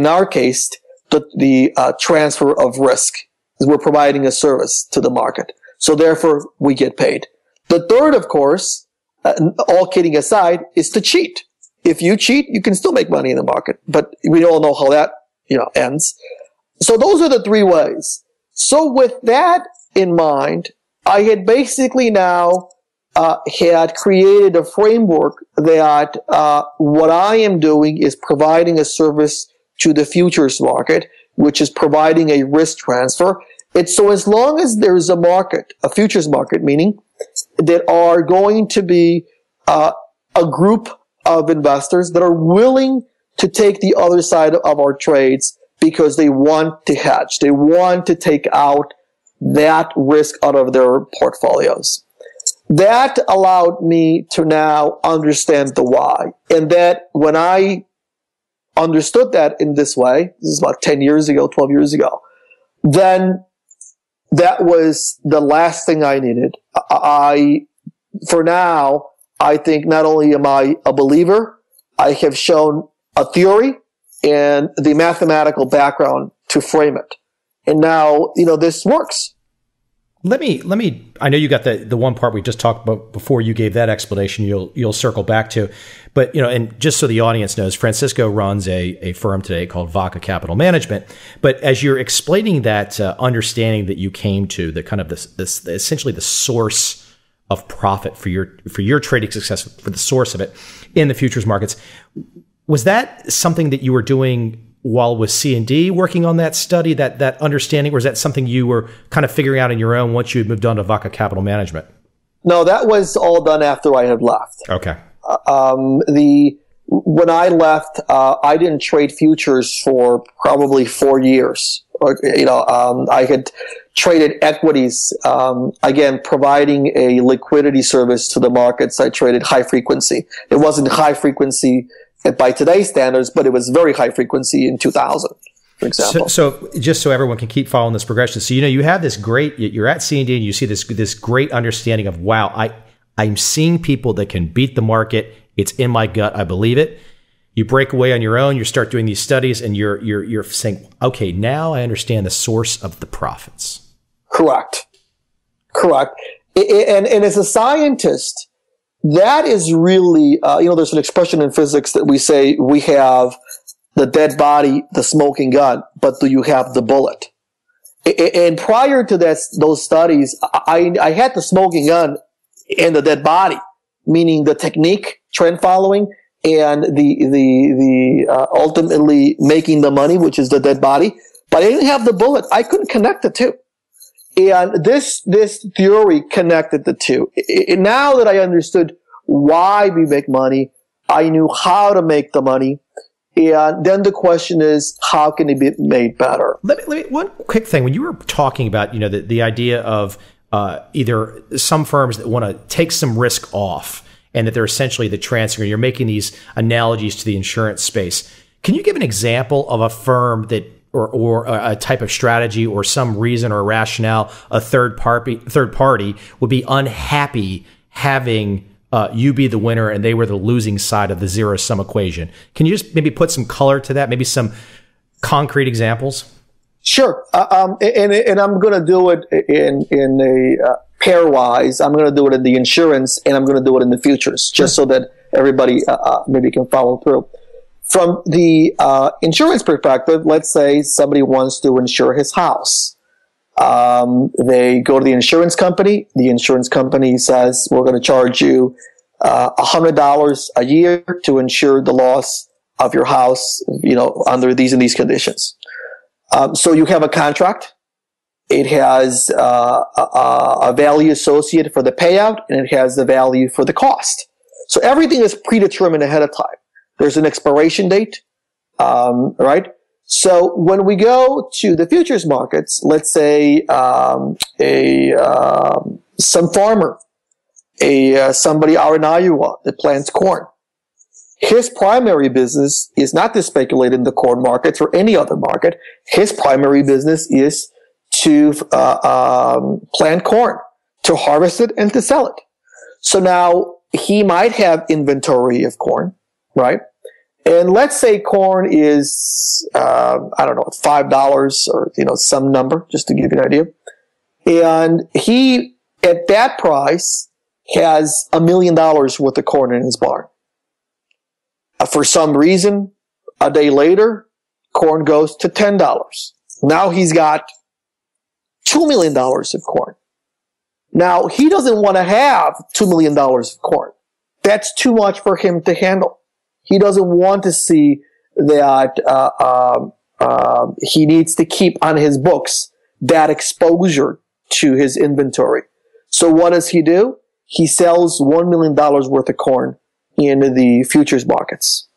our case, the transfer of risk. We're providing a service to the market. So therefore, we get paid. The third, of course, all kidding aside, is to cheat. If you cheat, you can still make money in the market. But we all know how that, ends. So those are the three ways. So with that in mind, I had basically now had created a framework that what I am doing is providing a service to the futures market, which is providing a risk transfer. So as long as there is a market, a futures market, meaning that are going to be a group of investors that are willing to take the other side of our trades because they want to hedge. They want to take out that risk out of their portfolios. That allowed me to now understand the why. And that when I understood that in this way, this is about 10 years ago, 12 years ago, then that was the last thing I needed. For now, I think not only am I a believer, I have shown a theory and the mathematical background to frame it. And now, this works. Let me, I know you got the one part we just talked about before you gave that explanation, you'll circle back to, but, and just so the audience knows, Francisco runs a firm today called Vaca Capital Management. But as you're explaining that understanding that you came to, the kind of this essentially the source of profit for your trading success, for the source of it in the futures markets, was that something that you were doing while with C&D working on that study, that understanding, or is that something you were kind of figuring out on your own once you had moved on to Vaca Capital Management? No, that was all done after I had left. Okay. When I left, I didn't trade futures for probably 4 years. I had traded equities, again, providing a liquidity service to the markets. I traded high frequency. It wasn't high frequency by today's standards, but it was very high frequency in 2000, for example. So just so everyone can keep following this progression. So, you have this great, you're at C&D and you see this great understanding of, wow, I'm seeing people that can beat the market. It's in my gut. I believe it. You break away on your own, you start doing these studies and you're saying, okay, now I understand the source of the profits. Correct. And as a scientist, that is really, there's an expression in physics that we say we have the dead body, the smoking gun, but do you have the bullet? And prior to those studies, I had the smoking gun and the dead body, meaning the technique, trend following, and the ultimately making the money, which is the dead body. But I didn't have the bullet. I couldn't connect the two. And this theory connected the two. Now that I understood why we make money, I knew how to make the money. And then the question is, how can it be made better? Let me one quick thing. When you were talking about, the idea of either some firms that want to take some risk off and that they're essentially the transfer, you're making these analogies to the insurance space. Can you give an example of a firm that or a type of strategy or some reason or rationale a third party would be unhappy having you be the winner and they were the losing side of the zero-sum equation? Can you just maybe put some color to that? Maybe some concrete examples? Sure. And I'm going to do it in a pairwise. I'm going to do it in the insurance, and I'm going to do it in the futures, just so that everybody maybe can follow through. From the insurance perspective, let's say somebody wants to insure his house. They go to the insurance company. The insurance company says, we're going to charge you $100 a year to insure the loss of your house, under these and these conditions. So you have a contract. It has a value associated for the payout, and it has the value for the cost. So everything is predetermined ahead of time. There's an expiration date, right? So when we go to the futures markets, let's say some farmer, somebody out in Iowa that plants corn. His primary business is not to speculate in the corn markets or any other market. His primary business is to plant corn, to harvest it, and to sell it. So now he might have inventory of corn, right? And let's say corn is, $5 or, some number, just to give you an idea. And he, at that price, has $1 million worth of corn in his barn. For some reason, a day later, corn goes to $10. Now he's got $2 million of corn. Now, he doesn't want to have $2 million of corn. That's too much for him to handle. He doesn't want to see that he needs to keep on his books that exposure to his inventory. So what does he do? He sells $1 million worth of corn in the futures markets.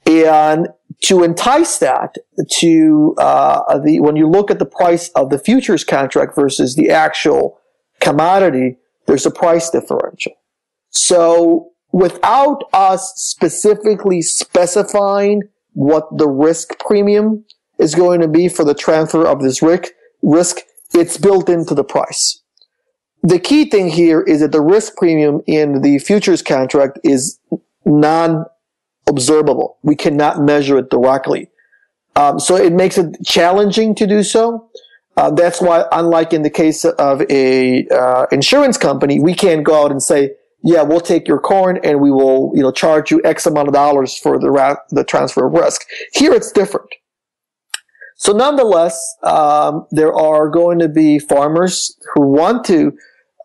And to entice that to when you look at the price of the futures contract versus the actual commodity, there's a price differential. So without us specifically specifying what the risk premium is going to be for the transfer of this risk, it's built into the price. The key thing here is that the risk premium in the futures contract is non-observable. We cannot measure it directly. So it makes it challenging to do so. That's why, unlike in the case of a insurance company, we can't go out and say, yeah, we'll take your corn and we will, charge you X amount of dollars for the transfer of risk. Here it's different. So nonetheless, there are going to be farmers who want to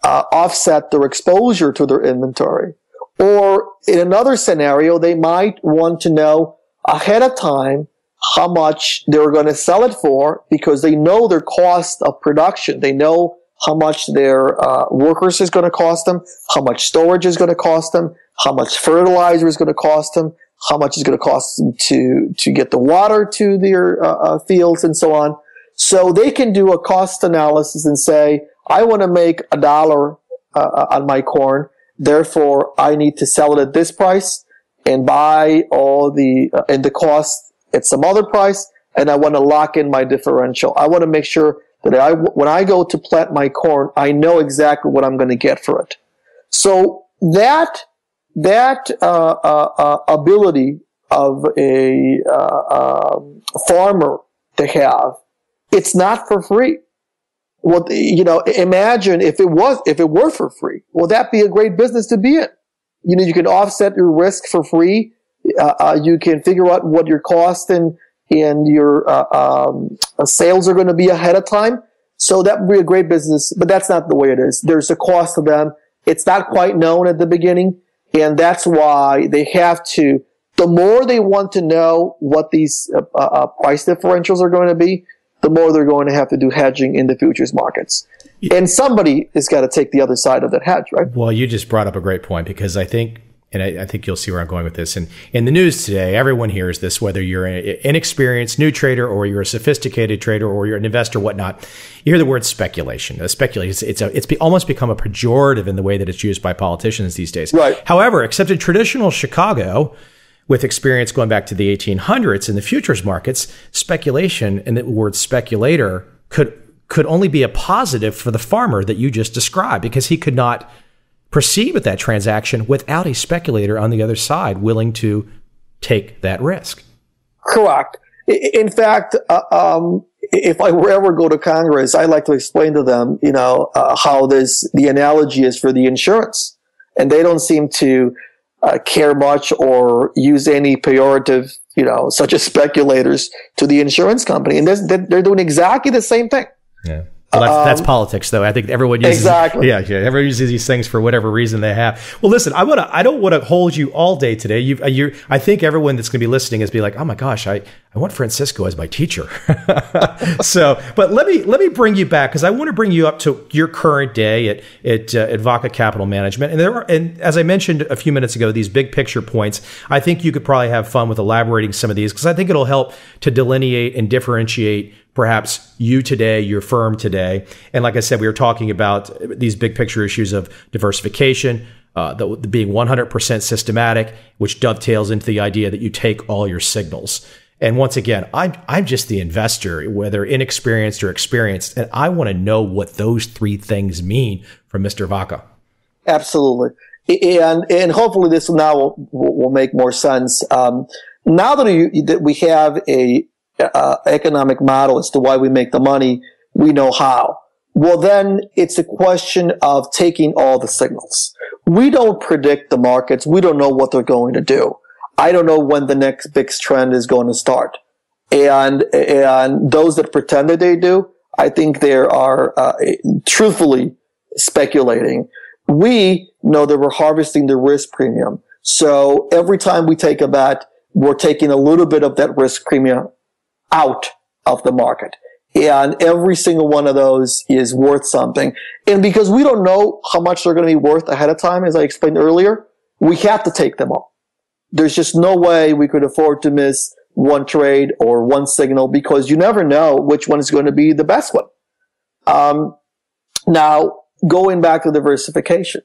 offset their exposure to their inventory. Or in another scenario, they might want to know ahead of time how much they're going to sell it for because they know their cost of production. They know how much their workers is going to cost them, how much storage is going to cost them, how much fertilizer is going to cost them, how much is going to cost them to get the water to their fields and so on. So they can do a cost analysis and say, I want to make $1 on my corn. Therefore, I need to sell it at this price and buy all and the cost at some other price. And I want to lock in my differential. I want to make sure that when I go to plant my corn, I know exactly what I'm going to get for it. So that ability of a farmer to have, it's not for free. Well, imagine if it were for free. Well, that'd be a great business to be in. You can offset your risk for free. You can figure out what your cost and your sales are going to be ahead of time. So that would be a great business, but that's not the way it is. There's a cost to them. It's not quite known at the beginning, and that's why they have to. The more they want to know what these price differentials are going to be, the more they're going to have to do hedging in the futures markets. And somebody has got to take the other side of that hedge, right? Well, you just brought up a great point because I think and I think you'll see where I'm going with this. And in the news today, everyone hears this, whether you're an inexperienced new trader or you're a sophisticated trader or you're an investor, whatnot. You hear the word speculation. Speculation, it's almost become a pejorative in the way that it's used by politicians these days. Right. However, except in traditional Chicago, with experience going back to the 1800s in the futures markets, speculation and the word speculator could only be a positive for the farmer that you just described, because he could not proceed with that transaction without a speculator on the other side willing to take that risk. Correct. In fact, if I were ever go to Congress, I like to explain to them, how the analogy is for the insurance, and they don't seem to care much or use any pejorative, such as speculators to the insurance company, and they're doing exactly the same thing. Yeah. Well, that's politics, though. I think everyone uses exactly. Yeah, everyone uses these things for whatever reason they have. Well, listen, I don't want to hold you all day today. I think everyone that's going to be listening is be like, oh my gosh, I want Francisco as my teacher. But let me bring you back, because I want to bring you up to your current day at Vaca Capital Management. And as I mentioned a few minutes ago, these big picture points, I think you could probably have fun with elaborating some of these, because I think it'll help to delineate and differentiate perhaps you today, your firm today. And like I said, we were talking about these big picture issues of diversification, the being 100% systematic, which dovetails into the idea that you take all your signals. And once again, I'm just the investor, whether inexperienced or experienced, and I want to know what those three things mean from Mr. Vaca. Absolutely. And hopefully this now will make more sense. Now that we have a economic model as to why we make the money, we know how. Well, then it's a question of taking all the signals. We don't predict the markets. We don't know what they're going to do. I don't know when the next big trend is going to start. And those that pretend that they do, I think they are truthfully speculating. We know that we're harvesting the risk premium. So every time we take a bet, we're taking a little bit of that risk premium out of the market. And every single one of those is worth something. And because we don't know how much they're going to be worth ahead of time, as I explained earlier, we have to take them all. There's just no way we could afford to miss one trade or one signal, because you never know which one is going to be the best one. Now, going back to diversification,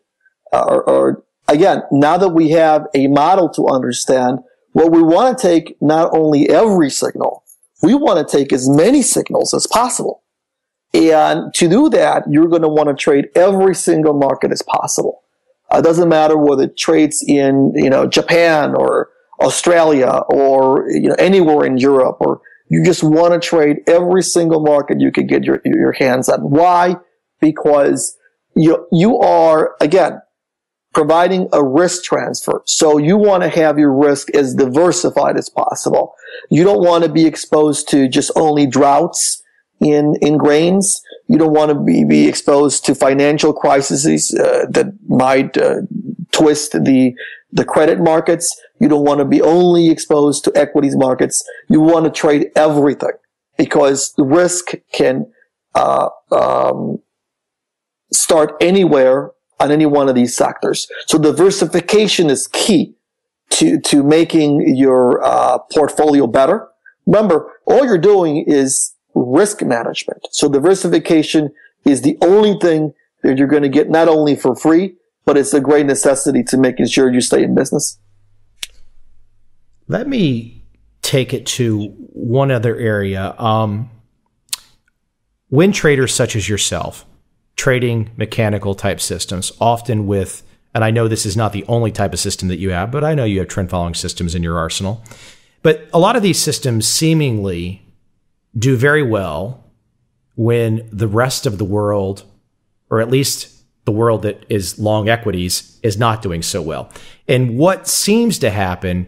or again, now that we have a model to understand, well, we want to take not only every signal, we want to take as many signals as possible. And to do that, you're going to want to trade every single market as possible. It doesn't matter whether it trades in, Japan or Australia or, anywhere in Europe, or you just want to trade every single market you could get your hands on. Why? Because you are, again, providing a risk transfer. So you want to have your risk as diversified as possible. You don't want to be exposed to just only droughts in grains. You don't want to be exposed to financial crises that might twist the credit markets. You don't want to be only exposed to equities markets. You want to trade everything, because the risk can start anywhere on any one of these sectors. So diversification is key to making your portfolio better. Remember, all you're doing is risk management. So diversification is the only thing that you're going to get, not only for free, but it's a great necessity to making sure you stay in business. Let me take it to one other area. When traders such as yourself, trading mechanical type systems, often with, and I know this is not the only type of system that you have, but I know you have trend following systems in your arsenal. But a lot of these systems seemingly do very well when the rest of the world, or at least the world that is long equities, is not doing so well. And what seems to happen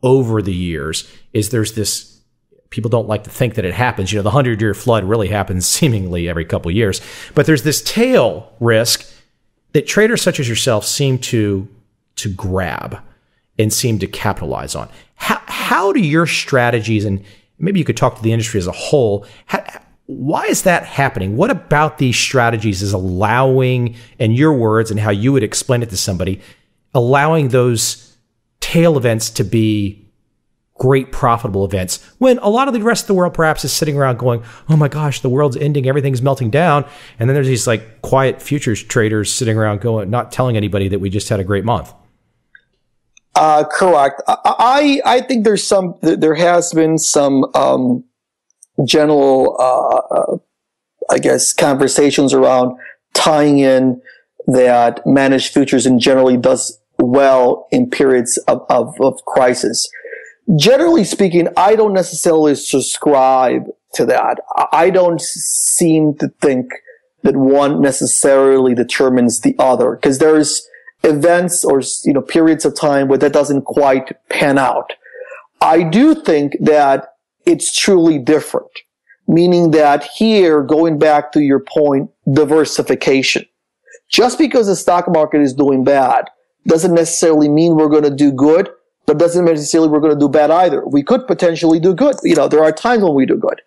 over the years is there's this, people don't like to think that it happens. The 100-year flood really happens seemingly every couple of years. But there's this tail risk that traders such as yourself seem to grab and seem to capitalize on. How do your strategies, and maybe you could talk to the industry as a whole, why is that happening? What about these strategies is allowing, in your words and how you would explain it to somebody, allowing those tail events to be great profitable events when a lot of the rest of the world perhaps is sitting around going, oh my gosh, the world's ending, everything's melting down. And then there's these like quiet futures traders sitting around going, not telling anybody that we just had a great month. Correct. I think there has been some general, I guess, conversations around tying in that managed futures and generally does well in periods of crisis. Generally speaking, I don't necessarily subscribe to that. I don't seem to think that one necessarily determines the other, because there's events or periods of time where that doesn't quite pan out. I do think that it's truly different, meaning that here, going back to your point, diversification. Just because the stock market is doing bad doesn't necessarily mean we're going to do good, but doesn't necessarily we're going to do bad either. We could potentially do good. There are times when we do good.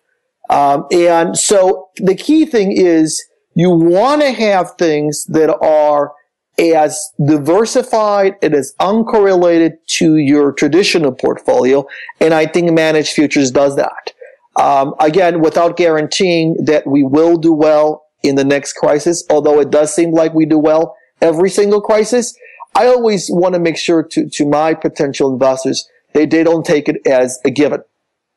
And so the key thing is you want to have things that are as diversified and as uncorrelated to your traditional portfolio. And I think managed futures does that. Again, without guaranteeing that we will do well in the next crisis, although it does seem like we do well every single crisis, I always want to make sure to my potential investors, they don't take it as a given.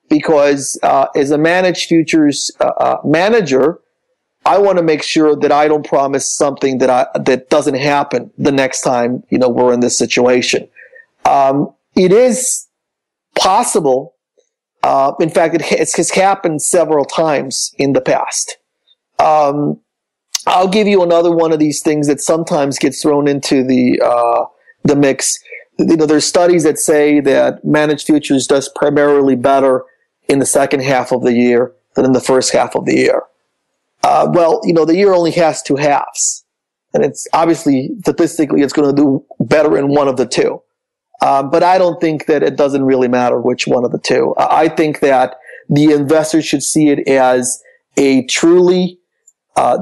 Because as a managed futures manager, I want to make sure that I don't promise something that doesn't happen the next time we're in this situation. It is possible. In fact, it has happened several times in the past. I'll give you another one of these things that sometimes gets thrown into the mix. There's studies that say that managed futures does primarily better in the second half of the year than in the first half of the year. The year only has two halves, and it's obviously statistically it's going to do better in one of the two. But I don't think that it doesn't really matter which one of the two. I think that the investor should see it as a truly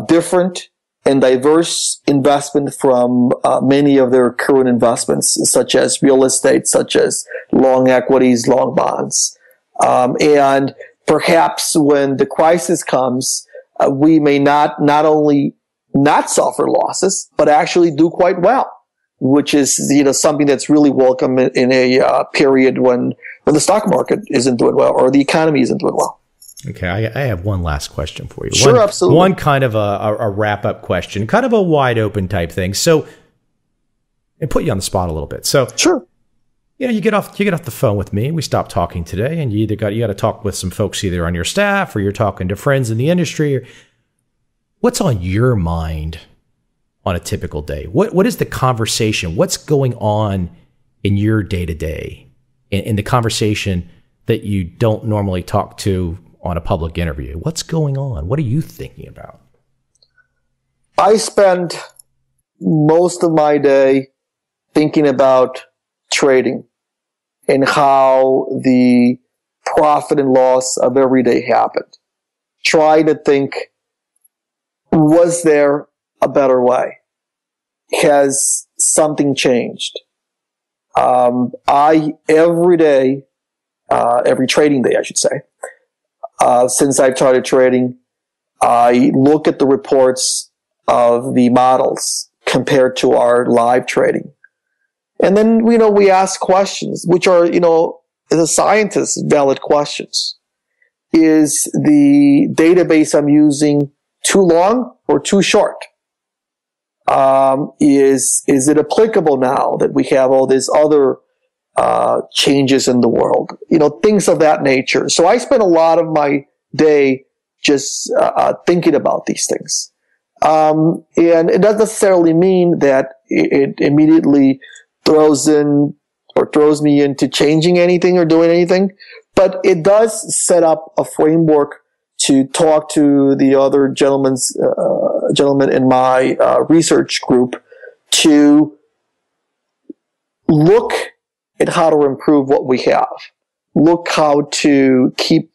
different and diverse investment from many of their current investments, such as real estate, such as long equities, long bonds. And perhaps when the crisis comes, we may not only not suffer losses, but actually do quite well, which is something that's really welcome in a period when the stock market isn't doing well or the economy isn't doing well. Okay, I have one last question for you. Sure, absolutely. One kind of a wrap-up question, kind of a wide-open type thing. So, and put you on the spot a little bit. So, sure. You get off the phone with me. We stopped talking today, and you got to talk with some folks either on your staff or you're talking to friends in the industry. What's on your mind on a typical day? What is the conversation? What's going on in your day-to-day, in the conversation that you don't normally talk to on a public interview? What's going on? What are you thinking about? I spend most of my day thinking about trading and how the profit and loss of every day happened. Try to think, was there a better way? Has something changed? Every day, every trading day, I should say, since I've started trading, I look at the reports of the models compared to our live trading. And then, we ask questions, which are, as a scientist, valid questions. Is the database I'm using too long or too short? Is it applicable now that we have all these other changes in the world? Things of that nature. So I spend a lot of my day just thinking about these things. And it doesn't necessarily mean that it immediately throws me into changing anything or doing anything, but it does set up a framework to talk to the other gentlemen in my research group to look at how to improve what we have, look how to keep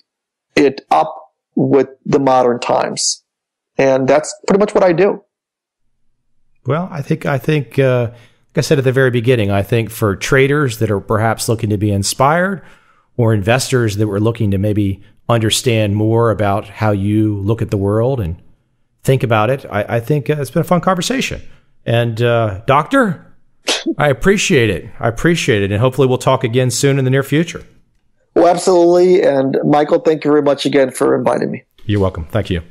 it up with the modern times, and that's pretty much what I do. Well, I think a like I said at the very beginning, I think for traders that are perhaps looking to be inspired, or investors that were looking to maybe understand more about how you look at the world and think about it, I think it's been a fun conversation. And Doctor, I appreciate it. And hopefully we'll talk again soon in the near future. Well, absolutely. And Michael, thank you very much again for inviting me. You're welcome. Thank you.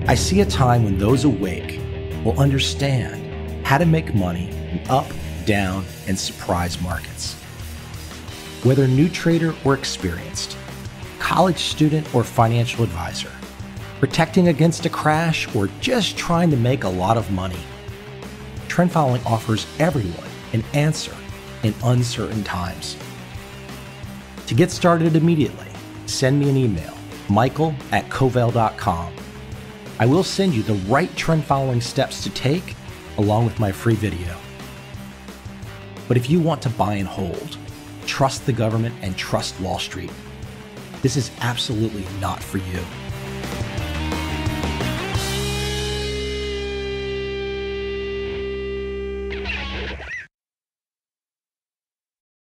I see a time when those awake will understand how to make money in up, down, and surprise markets. Whether new trader or experienced, college student or financial advisor, protecting against a crash or just trying to make a lot of money, trend following offers everyone an answer in uncertain times. To get started immediately, send me an email, michael@covel.com. I will send you the right trend following steps to take along with my free video. But if you want to buy and hold, trust the government and trust Wall Street, this is absolutely not for you.